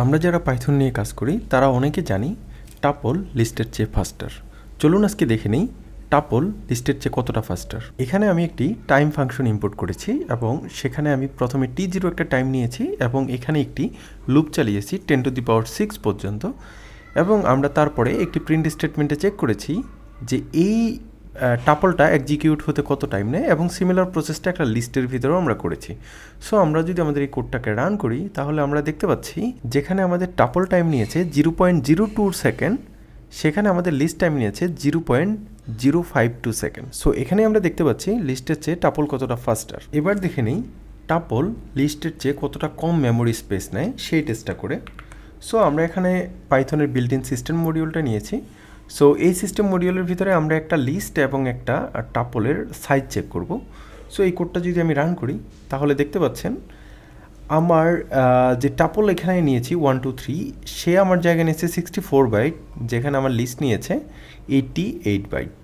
আমরা যারা পাইথন নিয়ে কাজ করি তারা অনেকে জানি টাপল লিস্টের চেয়ে ফাস্টার। চলুন আজকে দেখে নেই টাপল লিস্টের চেয়ে কতটা ফাস্টার। এখানে আমি একটি টাইম ফাংশন ইম্পোর্ট করেছি এবং সেখানে আমি প্রথমে t0 একটা টাইম নিয়েছি এবং এখানে একটি লুপ চালিয়েছি 10⁶ পর্যন্ত এবং আমরা তারপরে একটি প্রিন্ট স্টেটমেন্টে চেক করেছি যে এই টাপলটা এক্সিকিউট হতে কত টাইম নেয় এবং সিমিলার প্রসেসটা একটা লিস্টের ভিতরেও আমরা করেছি। সো আমরা যদি আমাদের এই কোডটাকে রান করি তাহলে আমরা দেখতে পাচ্ছি যেখানে আমাদের টাপল টাইম নিয়েছে 0.02 সেকেন্ড, সেখানে আমাদের লিস্ট টাইম নিয়েছে 0.052 সেকেন্ড। সো এখানে আমরা দেখতে পাচ্ছি লিস্টের চেয়ে টাপল কতটা ফাস্টার। এবার দেখে নিই টাপল লিস্টের চেয়ে কতটা কম মেমোরি স্পেস নেয় সেই টেস্টটা করে। সো আমরা এখানে পাইথনের বিল্ট ইন সিস্টেম মডিউলটা নিয়েছি। সো এই সিস্টেম মডিউলের ভিতরে আমরা একটা লিস্ট এবং একটা টাপলের সাইজ চেক করব। সো এই কোডটা যদি আমি রান করি তাহলে দেখতে পাচ্ছেন আমার যে টাপল এখানে নিয়েছি 1 2 3 সে আমার জায়গায় নিয়েছে 64 বাইট, যেখানে আমার লিস্ট নিয়েছে 88 বাইট।